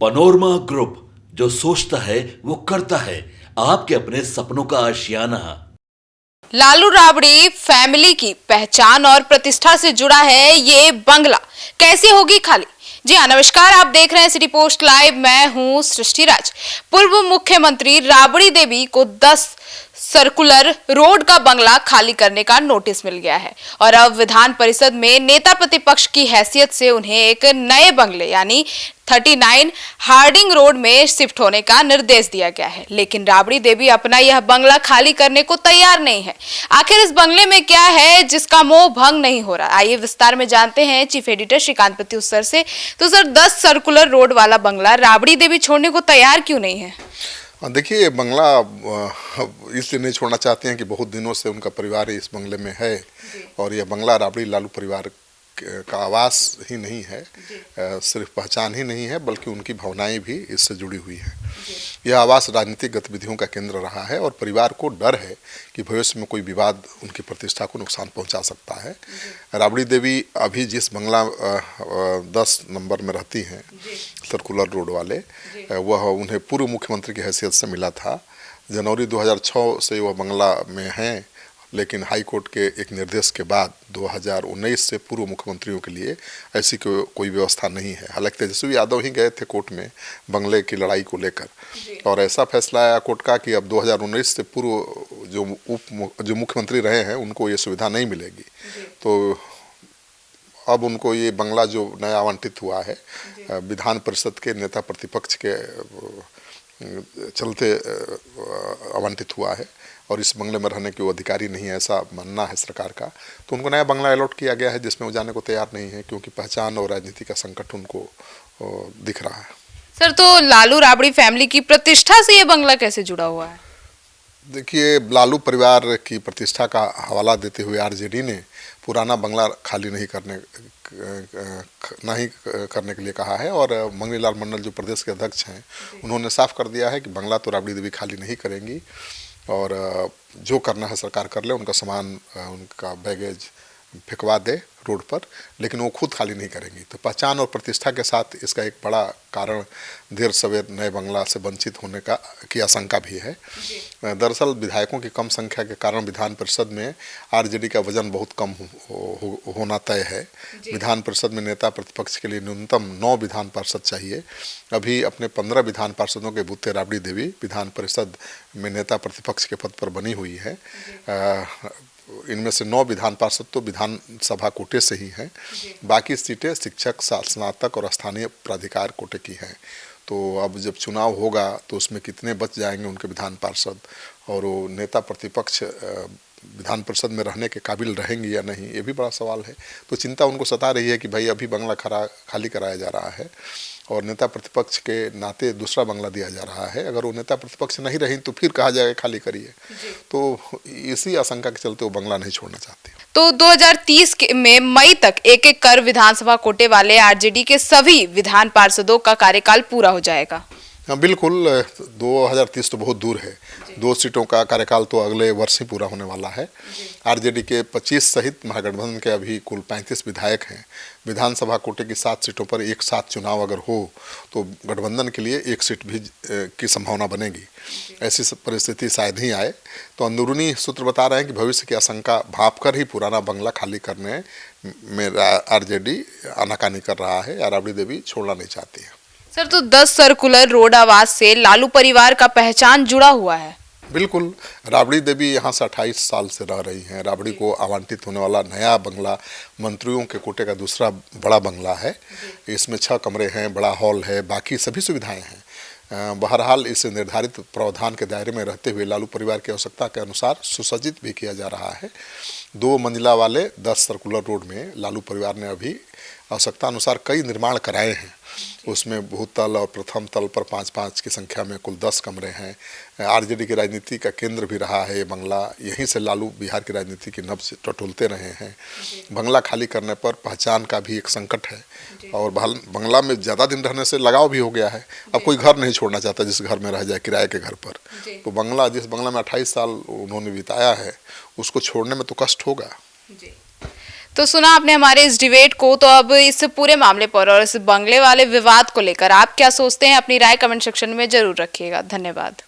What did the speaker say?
Panorama group, जो सोचता है वो करता है। आपके अपने सपनों का आशियाना। लालू राबड़ी फैमिली की पहचान और प्रतिष्ठा से जुड़ा है ये बंगला, कैसे होगी खाली। जी हाँ, नमस्कार, आप देख रहे हैं सिटी पोस्ट लाइव। मैं हूँ सृष्टि राज। पूर्व मुख्यमंत्री राबड़ी देवी को 10 सर्कुलर रोड का बंगला खाली करने का नोटिस मिल गया है और अब विधान परिषद में नेता प्रतिपक्ष की हैसियत से उन्हें एक नए बंगले यानी 39 हार्डिंग रोड में शिफ्ट होने का निर्देश दिया गया है। लेकिन राबड़ी देवी अपना यह बंगला खाली करने को तैयार नहीं है। आखिर इस बंगले में क्या है जिसका मोह भंग नहीं हो रहा? आइए विस्तार में जानते हैं chief editor Shrikant Pratyush sir से। तो सर, 10 सर्कुलर रोड वाला बंगला राबड़ी देवी छोड़ने को तैयार क्यों नहीं है? देखिए, बंगला इसलिए नहीं छोड़ना चाहते हैं कि बहुत दिनों से उनका परिवार इस बंगले में है और यह बंगला राबड़ी लालू परिवार का आवास ही नहीं है, सिर्फ पहचान ही नहीं है बल्कि उनकी भावनाएं भी इससे जुड़ी हुई हैं। यह आवास राजनीतिक गतिविधियों का केंद्र रहा है और परिवार को डर है कि भविष्य में कोई विवाद उनकी प्रतिष्ठा को नुकसान पहुंचा सकता है। राबड़ी देवी अभी जिस बंगला 10 नंबर में रहती हैं, सर्कुलर रोड वाले, वह उन्हें पूर्व मुख्यमंत्री की हैसियत से मिला था। जनवरी 2006 से वह बंगला में हैं, लेकिन हाई कोर्ट के एक निर्देश के बाद 2019 से पूर्व मुख्यमंत्रियों के लिए ऐसी कोई व्यवस्था नहीं है। हालांकि तेजस्वी यादव ही गए थे कोर्ट में बंगले की लड़ाई को लेकर और ऐसा फैसला आया कोर्ट का कि अब 2019 से पूर्व जो मुख्यमंत्री रहे हैं उनको ये सुविधा नहीं मिलेगी। तो अब उनको ये बंगला जो नया आवंटित हुआ है विधान परिषद के नेता प्रतिपक्ष के चलते आवंटित हुआ है और इस बंगले में रहने के वो अधिकारी नहीं है, ऐसा मानना है सरकार का। तो उनको नया बंगला अलॉट किया गया है जिसमें वो जाने को तैयार नहीं है क्योंकि पहचान और राजनीति का संकट उनको दिख रहा है। सर, तो लालू राबड़ी फैमिली की प्रतिष्ठा से ये बंगला कैसे जुड़ा हुआ है? देखिए, लालू परिवार की प्रतिष्ठा का हवाला देते हुए आरजेडी ने पुराना बंगला खाली नहीं करने के लिए कहा है और मंगनीलाल मंडल जो प्रदेश के अध्यक्ष हैं उन्होंने साफ कर दिया है कि बंगला तो राबड़ी देवी खाली नहीं करेंगी और जो करना है सरकार कर ले, उनका सामान उनका बैगेज फेंकवा दे रोड पर, लेकिन वो खुद खाली नहीं करेंगी। तो पहचान और प्रतिष्ठा के साथ इसका एक बड़ा कारण देर सवेर नए बंगला से वंचित होने की आशंका भी है। दरअसल विधायकों की कम संख्या के कारण विधान परिषद में आरजेडी का वजन बहुत कम होना तय है। विधान परिषद में नेता प्रतिपक्ष के लिए न्यूनतम 9 विधान पार्षद चाहिए। अभी अपने 15 विधान पार्षदों के बूते राबड़ी देवी विधान परिषद में नेता प्रतिपक्ष के पद पर बनी हुई है। इनमें से 9 विधान पार्षद तो विधानसभा कोटे से ही हैं, बाकी सीटें शिक्षक, स्नातक और स्थानीय प्राधिकार कोटे की हैं। तो अब जब चुनाव होगा तो उसमें कितने बच जाएंगे उनके विधान पार्षद और वो नेता प्रतिपक्ष विधान परिषद में रहने के काबिल रहेंगे या नहीं, ये भी बड़ा सवाल है। तो चिंता उनको सता रही है कि भाई अभी बंगला खाली कराया जा रहा है और नेता प्रतिपक्ष के नाते दूसरा बंगला दिया जा रहा है। अगर वो नेता प्रतिपक्ष नहीं रही तो फिर कहा जाएगा खाली करिए। तो इसी आशंका के चलते वो बंगला नहीं छोड़ना चाहते। तो 2030 में मई तक एक कर विधानसभा कोटे वाले आरजेडी के सभी विधान पार्षदों का कार्यकाल पूरा हो जाएगा। हाँ, बिल्कुल। 2030 तो बहुत दूर है। 2 सीटों का कार्यकाल तो अगले वर्ष ही पूरा होने वाला है। आरजेडी के 25 सहित महागठबंधन के अभी कुल 35 विधायक हैं। विधानसभा कोटे की 7 सीटों पर एक साथ चुनाव अगर हो तो गठबंधन के लिए 1 सीट भी की संभावना बनेगी। ऐसी परिस्थिति शायद ही आए। तो अंदरूनी सूत्र बता रहे हैं कि भविष्य की आशंका भांप कर ही पुराना बंगला खाली करने में आरजेडी आनाकानी कर रहा है या राबड़ी देवी छोड़ना नहीं चाहती है। सर, तो 10 सर्कुलर रोड आवास से लालू परिवार का पहचान जुड़ा हुआ है। बिल्कुल। राबड़ी देवी यहाँ से 28 साल से रह रही हैं। राबड़ी को आवंटित होने वाला नया बंगला मंत्रियों के कोटे का दूसरा बड़ा बंगला है। इसमें 6 कमरे हैं, बड़ा हॉल है, बाकी सभी सुविधाएं हैं। बहरहाल इस निर्धारित प्रावधान के दायरे में रहते हुए लालू परिवार की आवश्यकता के अनुसार सुसज्जित भी किया जा रहा है। 2 मंजिला वाले 10 सर्कुलर रोड में लालू परिवार ने अभी आवश्यकता अनुसार कई निर्माण कराए हैं। उसमें भूतल और प्रथम तल पर 5-5 की संख्या में कुल 10 कमरे हैं। आरजेडी की राजनीति का केंद्र भी रहा है ये बंगला। यहीं से लालू बिहार की राजनीति की नब्ज टटोलते रहे हैं। बंगला खाली करने पर पहचान का भी एक संकट है और बंगला में ज़्यादा दिन रहने से लगाव भी हो गया है। अब कोई घर नहीं छोड़ना चाहता जिस घर में रह जाए किराए के घर पर। तो बंगला जिस बंगला में 28 साल उन्होंने बिताया है उसको छोड़ने में तो कष्ट होगा। तो सुना आपने हमारे इस डिबेट को, तो अब इस पूरे मामले पर और इस बंगले वाले विवाद को लेकर आप क्या सोचते हैं, अपनी राय कमेंट सेक्शन में जरूर रखिएगा। धन्यवाद।